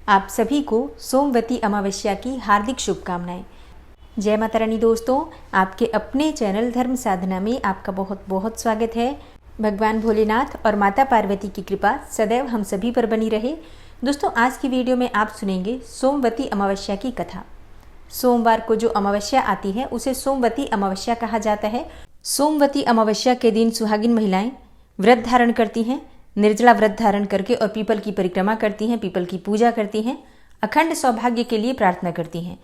आप सभी को सोमवती अमावस्या की हार्दिक शुभकामनाएं। जय माता रानी दोस्तों, आपके अपने चैनल धर्म साधना में आपका बहुत बहुत स्वागत है। भगवान भोलेनाथ और माता पार्वती की कृपा सदैव हम सभी पर बनी रहे। दोस्तों, आज की वीडियो में आप सुनेंगे सोमवती अमावस्या की कथा। सोमवार को जो अमावस्या आती है उसे सोमवती अमावस्या कहा जाता है। सोमवती अमावस्या के दिन सुहागिन महिलाएं व्रत धारण करती हैं, निर्जला व्रत धारण करके और पीपल की परिक्रमा करती हैं, पीपल की पूजा करती हैं, अखंड सौभाग्य के लिए प्रार्थना करती हैं।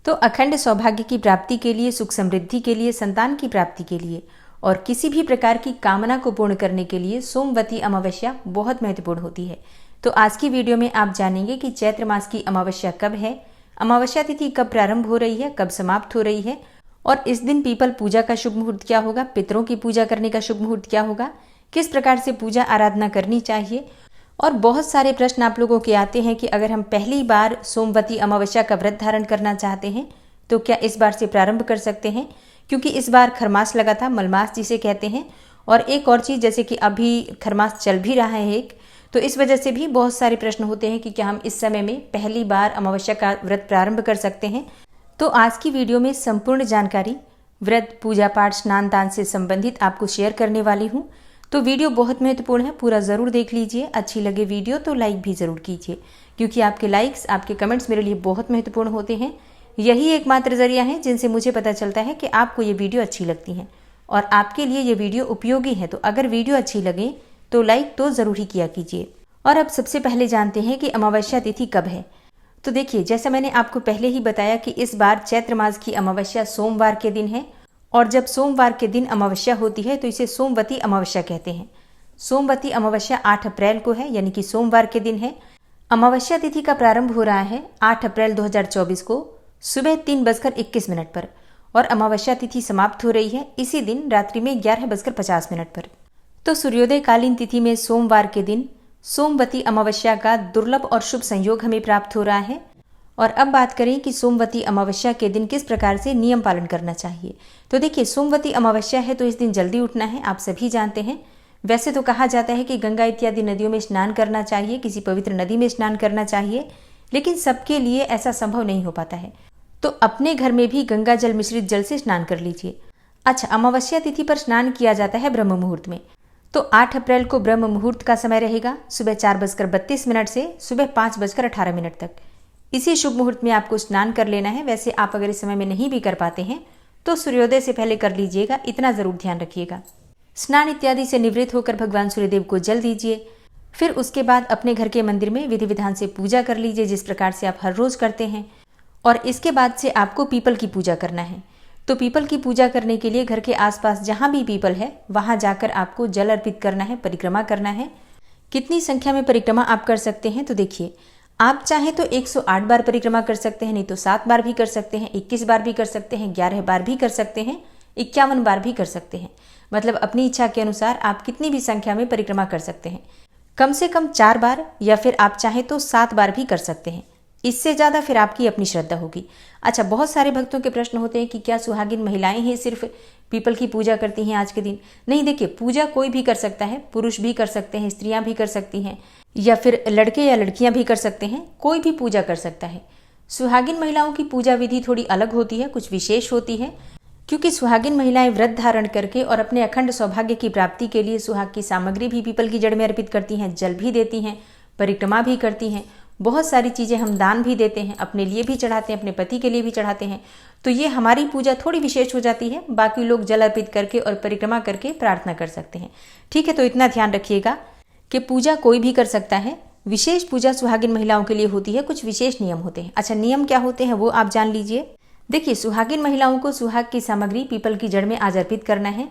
तो अखंड सौभाग्य की प्राप्ति के लिए, सुख समृद्धि के लिए, संतान की प्राप्ति के लिए और किसी भी प्रकार की कामना को पूर्ण करने के लिए सोमवती अमावस्या बहुत महत्वपूर्ण होती है। तो आज की वीडियो में आप जानेंगे कि चैत्र मास की अमावस्या कब है, अमावस्या तिथि कब प्रारंभ हो रही है, कब समाप्त हो रही है और इस दिन पीपल पूजा का शुभ मुहूर्त क्या होगा, पितरों की पूजा करने का शुभ मुहूर्त क्या होगा, किस प्रकार से पूजा आराधना करनी चाहिए। और बहुत सारे प्रश्न आप लोगों के आते हैं कि अगर हम पहली बार सोमवती अमावस्या का व्रत धारण करना चाहते हैं तो क्या इस बार से प्रारंभ कर सकते हैं, क्योंकि इस बार खरमास लगा था, मलमास जिसे कहते हैं। और एक और चीज़, जैसे कि अभी खरमास चल भी रहा है एक, तो इस वजह से भी बहुत सारे प्रश्न होते हैं कि क्या हम इस समय में पहली बार अमावस्या का व्रत प्रारंभ कर सकते हैं। तो आज की वीडियो में संपूर्ण जानकारी व्रत, पूजा पाठ, स्नान दान से संबंधित आपको शेयर करने वाली हूँ। तो वीडियो बहुत महत्वपूर्ण है, पूरा ज़रूर देख लीजिए। अच्छी लगे वीडियो तो लाइक भी ज़रूर कीजिए, क्योंकि आपके लाइक्स, आपके कमेंट्स मेरे लिए बहुत महत्वपूर्ण होते हैं। यही एकमात्र जरिया है जिनसे मुझे पता चलता है कि आपको ये वीडियो अच्छी लगती है और आपके लिए ये वीडियो उपयोगी है। तो अगर वीडियो अच्छी लगे तो लाइक तो ज़रूर ही किया कीजिए। और अब सबसे पहले जानते हैं कि अमावस्या तिथि कब है। तो देखिए, जैसा मैंने आपको पहले ही बताया कि इस बार चैत्र मास की अमावस्या सोमवार के दिन है और जब सोमवार के दिन अमावस्या होती है तो इसे सोमवती अमावस्या कहते हैं। सोमवती अमावस्या 8 अप्रैल को है, यानी कि सोमवार के दिन है। अमावस्या तिथि का प्रारंभ हो रहा है 8 अप्रैल 2024 को सुबह 3:21 पर और अमावस्या तिथि समाप्त हो रही है इसी दिन रात्रि में 11:50 पर। तो सूर्योदय कालीन तिथि में सोमवार के दिन सोमवती अमावस्या का दुर्लभ और शुभ संयोग हमें प्राप्त हो रहा है। और अब बात करें कि सोमवती अमावस्या के दिन किस प्रकार से नियम पालन करना चाहिए। तो देखिए, सोमवती अमावस्या है तो इस दिन जल्दी उठना है, आप सभी जानते हैं। वैसे तो कहा जाता है कि गंगा इत्यादि नदियों में स्नान करना चाहिए, किसी पवित्र नदी में स्नान करना चाहिए, लेकिन सबके लिए ऐसा संभव नहीं हो पाता है। तो अपने घर में भी गंगा जल मिश्रित जल से स्नान कर लीजिए। अच्छा, अमावस्या तिथि पर स्नान किया जाता है ब्रह्म मुहूर्त में। तो 8 अप्रैल को ब्रह्म मुहूर्त का समय रहेगा सुबह 4:32 से सुबह 5:18 तक। इसी शुभ मुहूर्त में आपको स्नान कर लेना है। वैसे आप अगर इस समय में नहीं भी कर पाते हैं तो सूर्योदय से पहले कर लीजिएगा, इतना जरूर ध्यान रखिएगा। स्नान इत्यादि से निवृत्त होकर भगवान सूर्यदेव को जल दीजिए। फिर उसके बाद अपने घर के मंदिर में विधि विधान से पूजा कर लीजिए, जिस प्रकार से आप हर रोज करते हैं। और इसके बाद से आपको पीपल की पूजा करना है। तो पीपल की पूजा करने के लिए घर के आसपास जहां भी पीपल है वहां जाकर आपको जल अर्पित करना है, परिक्रमा करना है। कितनी संख्या में परिक्रमा आप कर सकते हैं, तो देखिए, आप चाहें तो 108 बार परिक्रमा कर सकते हैं, नहीं तो 7 बार भी कर सकते हैं, 21 बार भी कर सकते हैं, 11 बार भी कर सकते हैं, 51 बार भी कर सकते हैं। मतलब अपनी इच्छा के अनुसार आप कितनी भी संख्या में परिक्रमा कर सकते हैं। कम से कम 4 बार या फिर आप चाहें तो 7 बार भी कर सकते हैं। इससे ज़्यादा फिर आपकी अपनी श्रद्धा होगी। अच्छा, बहुत सारे भक्तों के प्रश्न होते हैं कि क्या सुहागिन महिलाएं ही सिर्फ पीपल की पूजा करती हैं आज के दिन। नहीं, देखिए, पूजा कोई भी कर सकता है, पुरुष भी कर सकते हैं, स्त्रियां भी कर सकती हैं, या फिर लड़के या लड़कियां भी कर सकते हैं, कोई भी पूजा कर सकता है। सुहागिन महिलाओं की पूजा विधि थोड़ी अलग होती है, कुछ विशेष होती है, क्योंकि सुहागिन महिलाएं व्रत धारण करके और अपने अखंड सौभाग्य की प्राप्ति के लिए सुहाग की सामग्री भी पीपल की जड़ में अर्पित करती हैं, जल भी देती हैं, परिक्रमा भी करती हैं, बहुत सारी चीज़ें हम दान भी देते हैं, अपने लिए भी चढ़ाते हैं, अपने पति के लिए भी चढ़ाते हैं। तो ये हमारी पूजा थोड़ी विशेष हो जाती है। बाकी लोग जल अर्पित करके और परिक्रमा करके प्रार्थना कर सकते हैं। ठीक है, तो इतना ध्यान रखिएगा कि पूजा कोई भी कर सकता है। विशेष पूजा सुहागिन महिलाओं के लिए होती है, कुछ विशेष नियम होते हैं। अच्छा, नियम क्या होते हैं वो आप जान लीजिए। देखिए, सुहागिन महिलाओं को सुहाग की सामग्री पीपल की जड़ में आज अर्पित करना है।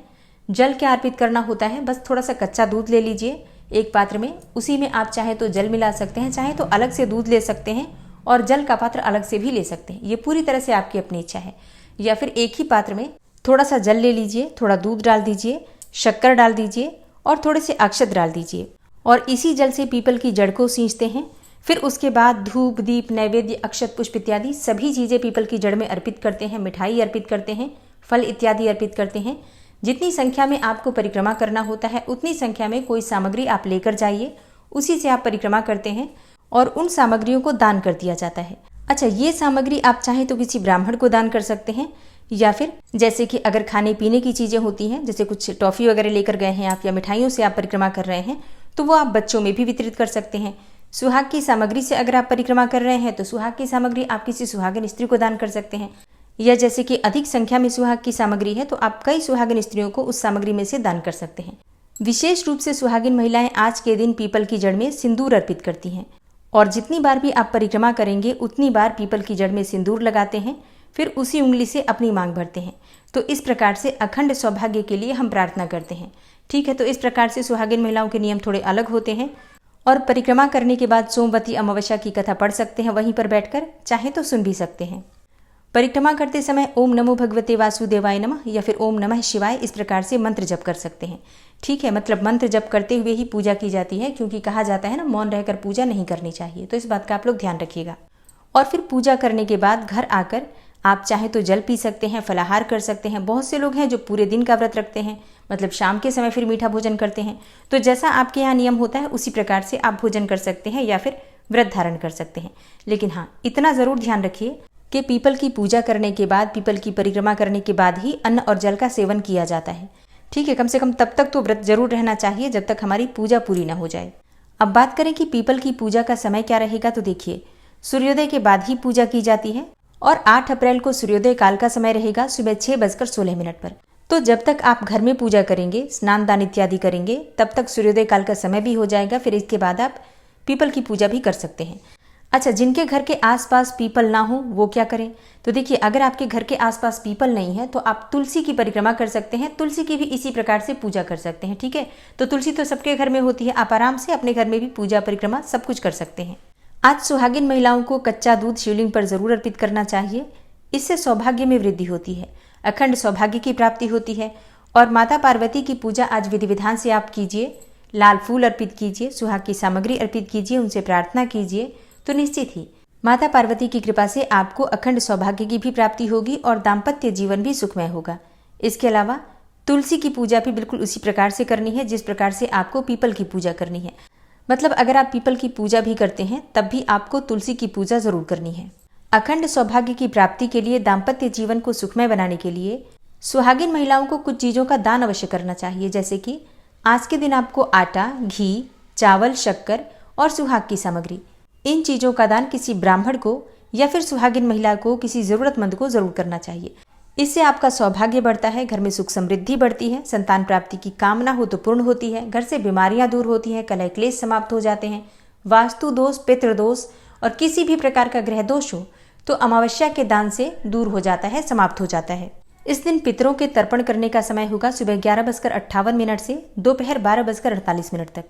जल क्या अर्पित करना होता है, बस थोड़ा सा कच्चा दूध ले लीजिए एक पात्र में, उसी में आप चाहे तो जल मिला सकते हैं, चाहे तो अलग से दूध ले सकते हैं और जल का पात्र अलग से भी ले सकते हैं। ये पूरी तरह से आपकी अपनी इच्छा है। या फिर एक ही पात्र में थोड़ा सा जल ले लीजिए, थोड़ा दूध डाल दीजिए, शक्कर डाल दीजिए और थोड़े से अक्षत डाल दीजिए और इसी जल से पीपल की जड़ को सींचते हैं। फिर उसके बाद धूप, दीप, नैवेद्य, अक्षत, पुष्प इत्यादि सभी चीज़ें पीपल की जड़ में अर्पित करते हैं, मिठाई अर्पित करते हैं, फल इत्यादि अर्पित करते हैं। जितनी संख्या में आपको परिक्रमा करना होता है उतनी संख्या में कोई सामग्री आप लेकर जाइए, उसी से आप परिक्रमा करते हैं और उन सामग्रियों को दान कर दिया जाता है। अच्छा, ये सामग्री आप चाहें तो किसी ब्राह्मण को दान कर सकते हैं, या फिर जैसे कि अगर खाने पीने की चीज़ें होती हैं, जैसे कुछ टॉफ़ी वगैरह लेकर गए हैं आप, या मिठाइयों से आप परिक्रमा कर रहे हैं, तो वो आप बच्चों में भी वितरित कर सकते हैं। सुहाग की सामग्री से अगर आप परिक्रमा कर रहे हैं तो सुहाग की सामग्री आप किसी सुहागिन स्त्री को दान कर सकते हैं, या जैसे कि अधिक संख्या में सुहाग की सामग्री है तो आप कई सुहागिन स्त्रियों को उस सामग्री में से दान कर सकते हैं। विशेष रूप से सुहागिन महिलाएं आज के दिन पीपल की जड़ में सिंदूर अर्पित करती हैं, और जितनी बार भी आप परिक्रमा करेंगे उतनी बार पीपल की जड़ में सिंदूर लगाते हैं, फिर उसी उंगली से अपनी मांग भरते हैं। तो इस प्रकार से अखंड सौभाग्य के लिए हम प्रार्थना करते हैं। ठीक है, तो इस प्रकार से सुहागिन महिलाओं के नियम थोड़े अलग होते हैं। और परिक्रमा करने के बाद सोमवती अमावस्या की कथा पढ़ सकते हैं, वहीं पर बैठकर, चाहे तो सुन भी सकते हैं। परिक्रमा करते समय ओम नमो भगवते वासुदेवाय नमः या फिर ओम नमः शिवाय इस प्रकार से मंत्र जप कर सकते हैं। ठीक है, मतलब मंत्र जप करते हुए ही पूजा की जाती है, क्योंकि कहा जाता है ना, मौन रहकर पूजा नहीं करनी चाहिए। तो इस बात का आप लोग ध्यान रखिएगा। और फिर पूजा करने के बाद घर आकर आप चाहे तो जल पी सकते हैं, फलाहार कर सकते हैं। बहुत से लोग हैं जो पूरे दिन का व्रत रखते हैं, मतलब शाम के समय फिर मीठा भोजन करते हैं। तो जैसा आपके यहाँ नियम होता है उसी प्रकार से आप भोजन कर सकते हैं या फिर व्रत धारण कर सकते हैं। लेकिन हाँ, इतना ज़रूर ध्यान रखिए कि पीपल की पूजा करने के बाद, पीपल की परिक्रमा करने के बाद ही अन्न और जल का सेवन किया जाता है। ठीक है, कम से कम तब तक तो व्रत जरूर रहना चाहिए जब तक हमारी पूजा पूरी ना हो जाए। अब बात करें कि पीपल की पूजा का समय क्या रहेगा, तो देखिए, सूर्योदय के बाद ही पूजा की जाती है और 8 अप्रैल को सूर्योदय काल का समय रहेगा सुबह 6:16 पर। तो जब तक आप घर में पूजा करेंगे, स्नान दान इत्यादि करेंगे, तब तक सूर्योदय काल का समय भी हो जाएगा। फिर इसके बाद आप पीपल की पूजा भी कर सकते हैं। अच्छा, जिनके घर के आसपास पीपल ना हो वो क्या करें, तो देखिए, अगर आपके घर के आसपास पीपल नहीं है तो आप तुलसी की परिक्रमा कर सकते हैं। तुलसी की भी इसी प्रकार से पूजा कर सकते हैं। ठीक है, तो तुलसी तो सबके घर में होती है, आप आराम से अपने घर में भी पूजा परिक्रमा सब कुछ कर सकते हैं। आज सुहागिन महिलाओं को कच्चा दूध शिवलिंग पर जरूर अर्पित करना चाहिए। इससे सौभाग्य में वृद्धि होती है, अखंड सौभाग्य की प्राप्ति होती है। और माता पार्वती की पूजा आज विधि विधान से आप कीजिए। लाल फूल अर्पित कीजिए, सुहाग की सामग्री अर्पित कीजिए, उनसे प्रार्थना कीजिए, तो निश्चित ही माता पार्वती की कृपा से आपको अखंड सौभाग्य की भी प्राप्ति होगी और दाम्पत्य जीवन भी सुखमय होगा। इसके अलावा तुलसी की पूजा भी बिल्कुल उसी प्रकार से करनी है जिस प्रकार से आपको पीपल की पूजा करनी है। मतलब अगर आप पीपल की पूजा भी करते हैं तब भी आपको तुलसी की पूजा जरूर करनी है। अखंड सौभाग्य की प्राप्ति के लिए, दाम्पत्य जीवन को सुखमय बनाने के लिए सुहागिन महिलाओं को कुछ चीजों का दान अवश्य करना चाहिए। जैसे कि आज के दिन आपको आटा, घी, चावल, शक्कर और सुहाग की सामग्री, इन चीजों का दान किसी ब्राह्मण को या फिर सुहागिन महिला को, किसी जरूरतमंद को जरूर करना चाहिए। इससे आपका सौभाग्य बढ़ता है, घर में सुख समृद्धि बढ़ती है, संतान प्राप्ति की कामना हो तो पूर्ण होती है, घर से बीमारियां दूर होती हैं, कलह क्लेश समाप्त हो जाते हैं, वास्तु दोष, पितृ दोष और किसी भी प्रकार का ग्रह दोष हो तो अमावस्या के दान से दूर हो जाता है, समाप्त हो जाता है। इस दिन पितरों के तर्पण करने का समय होगा सुबह 11:58 से दोपहर 12:48 तक।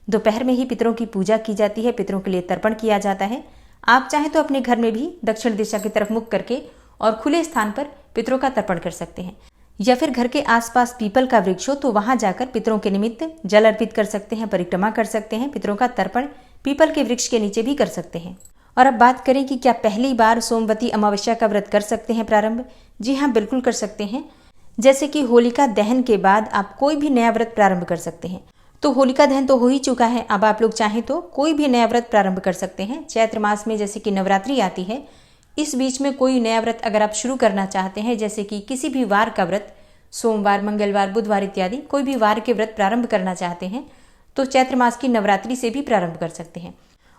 दोपहर में ही पितरों की पूजा की जाती है, पितरों के लिए तर्पण किया जाता है। आप चाहें तो अपने घर में भी दक्षिण दिशा की तरफ मुख करके और खुले स्थान पर पितरों का तर्पण कर सकते हैं, या फिर घर के आसपास पीपल का वृक्ष हो तो वहां जाकर पितरों के निमित्त जल अर्पित कर सकते हैं, परिक्रमा कर सकते हैं, पितरों का तर्पण पीपल के वृक्ष के नीचे भी कर सकते हैं। और अब बात करें कि क्या पहली बार सोमवती अमावस्या का व्रत कर सकते हैं प्रारंभ? जी हाँ, बिल्कुल कर सकते हैं। जैसे कि होलिका दहन के बाद आप कोई भी नया व्रत प्रारंभ कर सकते हैं। तो होलिका दहन तो हो ही चुका है, अब आप लोग चाहें तो कोई भी नया व्रत प्रारंभ कर सकते हैं। चैत्र मास में जैसे कि नवरात्रि आती है, इस बीच में कोई नया व्रत अगर आप शुरू करना चाहते हैं, जैसे कि किसी भी वार का व्रत, सोमवार, मंगलवार, बुधवार इत्यादि कोई भी वार के व्रत प्रारंभ करना चाहते हैं तो चैत्र मास की नवरात्रि से भी प्रारंभ कर सकते हैं।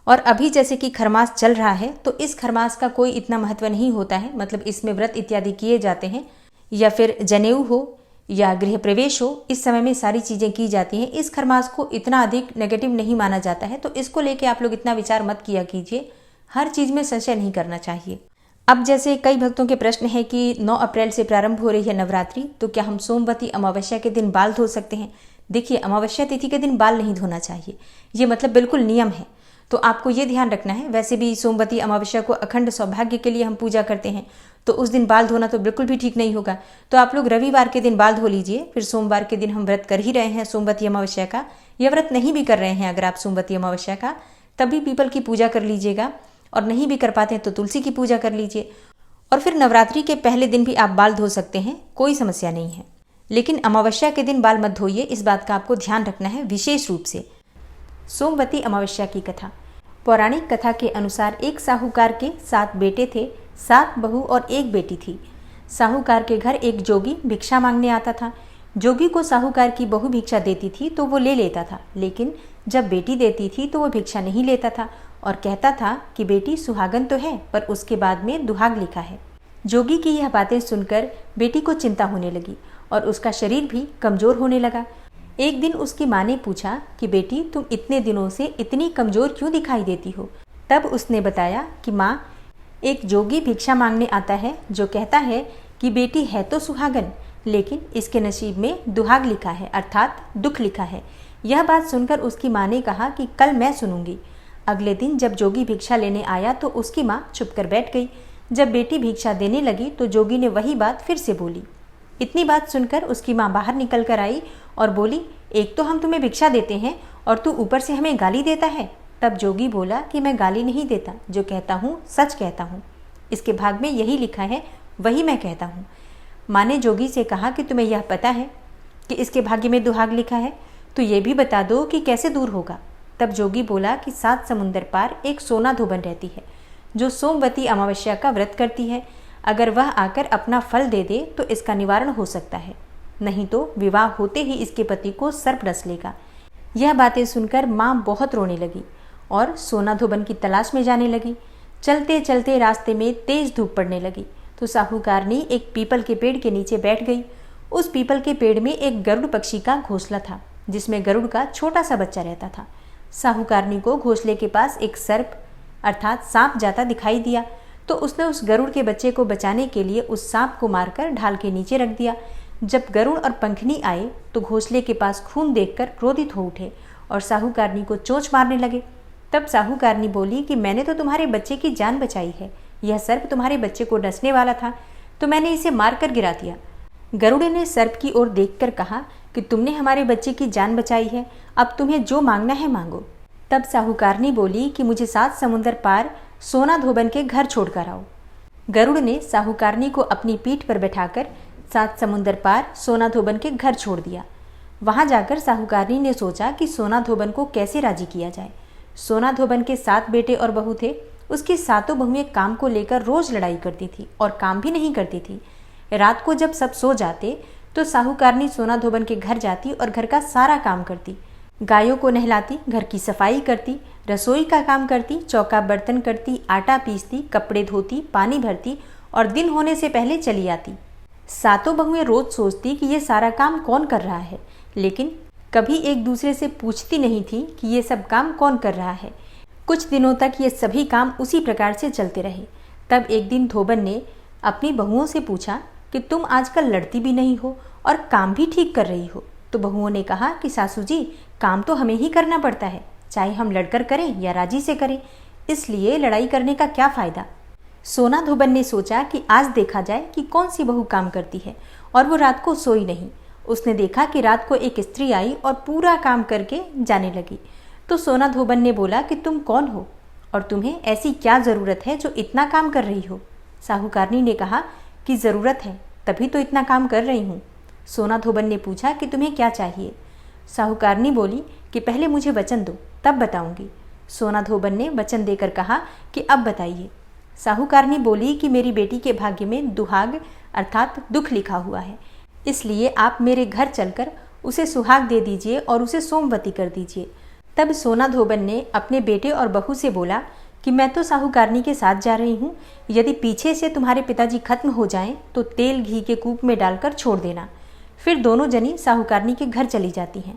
और अभी जैसे कि खरमास चल रहा है तो इस खरमास का कोई इतना महत्व नहीं होता है, मतलब इसमें व्रत इत्यादि किए जाते हैं, या फिर जनेऊ हो या गृह प्रवेश हो, इस समय में सारी चीजें की जाती हैं। इस खरमास को इतना अधिक नेगेटिव नहीं माना जाता है, तो इसको लेके आप लोग इतना विचार मत किया कीजिए, हर चीज में संशय नहीं करना चाहिए। अब जैसे कई भक्तों के प्रश्न है कि 9 अप्रैल से प्रारंभ हो रही है नवरात्रि, तो क्या हम सोमवती अमावस्या के दिन बाल धो सकते हैं? देखिए, अमावस्या तिथि के दिन बाल नहीं धोना चाहिए, ये मतलब बिल्कुल नियम है, तो आपको ये ध्यान रखना है। वैसे भी सोमवती अमावस्या को अखंड सौभाग्य के लिए हम पूजा करते हैं, तो उस दिन बाल धोना तो बिल्कुल भी ठीक नहीं होगा। तो आप लोग रविवार के दिन बाल धो लीजिए, फिर सोमवार के दिन हम व्रत कर ही रहे हैं सोमवती अमावस्या का, या व्रत नहीं भी कर रहे हैं अगर आप सोमवती अमावस्या का, तभी पीपल की पूजा कर लीजिएगा, और नहीं भी कर पाते हैं तो तुलसी की पूजा कर लीजिए। और फिर नवरात्रि के पहले दिन भी आप बाल धो सकते हैं, कोई समस्या नहीं है। लेकिन अमावस्या के दिन बाल मत धोइए, इस बात का आपको ध्यान रखना है विशेष रूप से। सोमवती अमावस्या की कथा। पौराणिक कथा के अनुसार एक साहूकार के 7 बेटे थे, 7 बहू और 1 बेटी थी। साहूकार के घर एक जोगी भिक्षा मांगने आता था। जोगी को साहूकार की बहू भिक्षा देती थी तो वो ले लेता था, लेकिन जब बेटी देती थी तो वो भिक्षा नहीं लेता था और कहता था कि बेटी सुहागन तो है पर उसके बाद में दुहाग लिखा है। जोगी की यह बातें सुनकर बेटी को चिंता होने लगी और उसका शरीर भी कमजोर होने लगा। एक दिन उसकी माँ ने पूछा कि बेटी, तुम इतने दिनों से इतनी कमजोर क्यों दिखाई देती हो? तब उसने बताया कि माँ, एक जोगी भिक्षा मांगने आता है जो कहता है कि बेटी है तो सुहागन, लेकिन इसके नसीब में दुहाग लिखा है, अर्थात दुख लिखा है। यह बात सुनकर उसकी माँ ने कहा कि कल मैं सुनूंगी। अगले दिन जब जोगी भिक्षा लेने आया तो उसकी माँ चुप कर बैठ गई। जब बेटी भिक्षा देने लगी तो जोगी ने वही बात फिर से बोली। इतनी बात सुनकर उसकी माँ बाहर निकल कर आई और बोली, एक तो हम तुम्हें भिक्षा देते हैं और तू ऊपर से हमें गाली देता है। तब जोगी बोला कि मैं गाली नहीं देता, जो कहता हूँ सच कहता हूँ। इसके भाग में यही लिखा है, वही मैं कहता हूँ। माँ ने जोगी से कहा कि तुम्हें यह पता है कि इसके भाग्य में दुहाग लिखा है, तो ये भी बता दो कि कैसे दूर होगा। तब जोगी बोला कि 7 समुंदर पार एक सोना धोबन रहती है जो सोमवती अमावस्या का व्रत करती है। अगर वह आकर अपना फल दे दे तो इसका निवारण हो सकता है, नहीं तो विवाह होते ही इसके पति को सर्प डस लेगा। यह बातें सुनकर माँ बहुत रोने लगी और सोना धोबन की तलाश में जाने लगी। चलते चलते रास्ते में तेज धूप पड़ने लगी तो साहूकारनी एक पीपल के पेड़ के नीचे बैठ गई। उस पीपल के पेड़ में एक गरुड़ पक्षी का घोंसला था जिसमें गरुड़ का छोटा सा बच्चा रहता था। साहूकारनी को घोंसले के पास एक सर्प अर्थात सांप जाता दिखाई दिया तो उसने उस गरुड़ के बच्चे को बचाने के लिए उस सांप को मारकर ढाल के नीचे रख दिया। जब गरुड़ और पंखनी आए तो घोंसले के पास खून देखकर क्रोधित हो उठे और साहूकारनी को चोंच मारने लगे। तब साहूकारनी बोली कि मैंने तो तुम्हारे बच्चे की जान बचाई है, यह सर्प तुम्हारे बच्चे को डसने वाला था तो मैंने इसे मारकर गिरा दिया। गरुड़ ने सर्प की ओर देखकर कहा कि तुमने हमारे बच्चे की जान बचाई है, अब तुम्हें जो मांगना है मांगो। तब साहूकारनी बोली कि मुझे 7 समुंदर पार सोना धोबन के घर छोड़कर आओ। गरुड़ ने साहूकारनी को अपनी पीठ पर बैठाकर 7 समुंदर पार सोना धोबन के घर छोड़ दिया। वहां जाकर साहूकारनी ने सोचा कि सोना धोबन को कैसे राजी किया जाए। सोना धोबन के 7 बेटे और बहू थे। उसकी 7 बहुएं काम को लेकर रोज लड़ाई करती थी और काम भी नहीं करती थी। रात को जब सब सो जाते तो साहूकारनी सोना धोबन के घर जाती और घर का सारा काम करती। गायों को नहलाती, घर की सफाई करती, रसोई का काम करती, चौका बर्तन करती, आटा पीसती, कपड़े धोती, पानी भरती और दिन होने से पहले चली आती। 7 बहुएं रोज सोचती कि ये सारा काम कौन कर रहा है, लेकिन कभी एक दूसरे से पूछती नहीं थी कि ये सब काम कौन कर रहा है। कुछ दिनों तक ये सभी काम उसी प्रकार से चलते रहे। तब एक दिन धोबन ने अपनी बहुओं से पूछा कि तुम आजकल लड़ती भी नहीं हो और काम भी ठीक कर रही हो। तो बहुओं ने कहा कि सासू जी, काम तो हमें ही करना पड़ता है, चाहे हम लड़कर करें या राजी से करें, इसलिए लड़ाई करने का क्या फायदा। सोना धोबन ने सोचा कि आज देखा जाए कि कौन सी बहू काम करती है, और वो रात को सोई नहीं। उसने देखा कि रात को एक स्त्री आई और पूरा काम करके जाने लगी। तो सोना धोबन ने बोला कि तुम कौन हो और तुम्हें ऐसी क्या ज़रूरत है जो इतना काम कर रही हो। साहूकारनी ने कहा कि ज़रूरत है, तभी तो इतना काम कर रही हूँ। सोना धोबन ने पूछा कि तुम्हें क्या चाहिए। साहूकारनी बोली कि पहले मुझे वचन दो, तब बताऊंगी। सोना धोबन ने वचन देकर कहा कि अब बताइए। साहूकारनी बोली कि मेरी बेटी के भाग्य में दुहाग अर्थात दुख लिखा हुआ है, इसलिए आप मेरे घर चलकर उसे सुहाग दे दीजिए और उसे सोमवती कर दीजिए। तब सोना धोबन ने अपने बेटे और बहू से बोला कि मैं तो साहूकारनी के साथ जा रही हूँ, यदि पीछे से तुम्हारे पिताजी खत्म हो जाएं तो तेल घी के कूप में डालकर छोड़ देना। फिर दोनों जनी साहूकारनी के घर चली जाती हैं।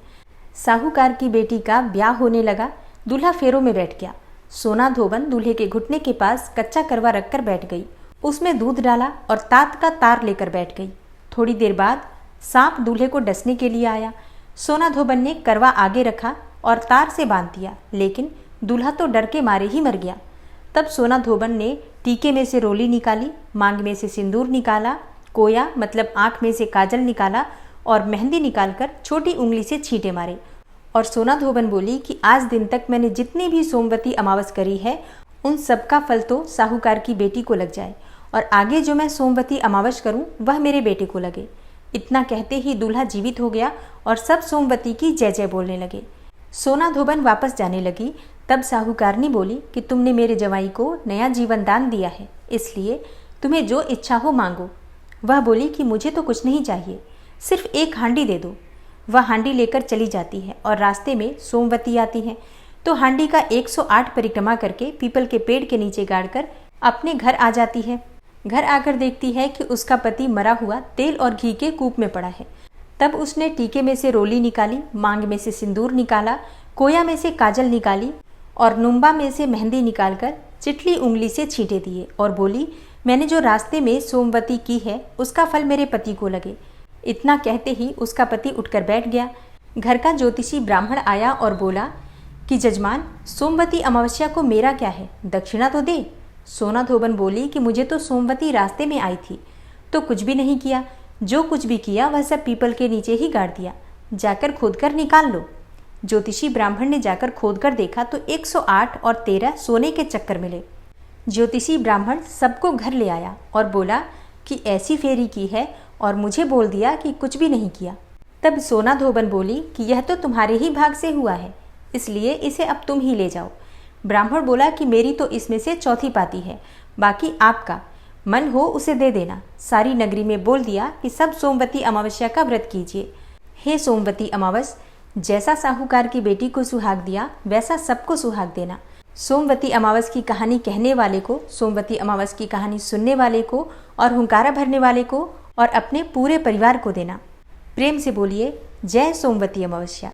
साहूकार की बेटी का ब्याह होने लगा। दूल्हा फेरों में बैठ गया। सोना धोबन दूल्हे के घुटने के पास कच्चा करवा रखकर बैठ गई, उसमें दूध डाला और तात का तार लेकर बैठ गई। थोड़ी देर बाद सांप दूल्हे को डसने के लिए आया। सोना धोबन ने करवा आगे रखा और तार से बांध दिया, लेकिन दूल्हा तो डर के मारे ही मर गया। तब सोना धोबन ने टीके में से रोली निकाली, मांग में से सिंदूर निकाला, कोया मतलब आँख में से काजल निकाला और मेहंदी निकालकर छोटी उंगली से छींटे मारे। और सोना धोबन बोली कि आज दिन तक मैंने जितनी भी सोमवती अमावस करी है उन सब का फल तो साहूकार की बेटी को लग जाए, और आगे जो मैं सोमवती अमावस करूं वह मेरे बेटे को लगे। इतना कहते ही दूल्हा जीवित हो गया और सब सोमवती की जय जय बोलने लगे। सोना धोबन वापस जाने लगी। तब साहूकारनी बोली कि तुमने मेरे जवाई को नया जीवन दान दिया है, इसलिए तुम्हें जो इच्छा हो मांगो। वह बोली कि मुझे तो कुछ नहीं चाहिए, सिर्फ एक हांडी दे दो। वह हांडी लेकर चली जाती है और रास्ते में सोमवती आती है तो हांडी का 108 परिक्रमा करके पीपल के पेड़ के नीचे गाड़कर अपने घर आ जाती है। घर आकर देखती है कि उसका पति मरा हुआ तेल और घी के कूप में पड़ा है। तब उसने टीके में से रोली निकाली, मांग में से सिंदूर निकाला, कोया में से काजल निकाली और नुम्बा में से मेहंदी निकालकर चिटली उंगली से छींटे दिए और बोली, मैंने जो रास्ते में सोमवती की है उसका फल मेरे पति को लगे। इतना कहते ही उसका पति उठकर बैठ गया। घर का ज्योतिषी ब्राह्मण आया और बोला कि जजमान, सोमवती अमावस्या को मेरा क्या है, दक्षिणा तो दे। सोना धोबन बोली कि मुझे तो सोमवती रास्ते में आई थी तो कुछ भी नहीं किया, जो कुछ भी किया वह सब पीपल के नीचे ही गाड़ दिया, जाकर खोद कर निकाल लो। ज्योतिषी ब्राह्मण ने जाकर खोद कर देखा तो 108 और 13 सोने के चक्कर मिले। ज्योतिषी ब्राह्मण सबको घर ले आया और बोला कि ऐसी फेरी की है और मुझे बोल दिया कि कुछ भी नहीं किया। तब सोना धोबन बोली कि यह तो तुम्हारे ही भाग से हुआ है, इसलिए इसे अब तुम ही ले जाओ। ब्राह्मण बोला कि मेरी तो इसमें से चौथी पाती है, बाकी आपका मन हो उसे दे देना। सारी नगरी में बोल दिया कि सब सोमवती अमावस्या का व्रत कीजिए। हे सोमवती अमावस, जैसा साहूकार की बेटी को सुहाग दिया वैसा सबको सुहाग देना। सोमवती अमावस की कहानी कहने वाले को, सोमवती अमावस की कहानी सुनने वाले को और हुंकारा भरने वाले को और अपने पूरे परिवार को देना। प्रेम से बोलिए, जय सोमवती अमावस्या।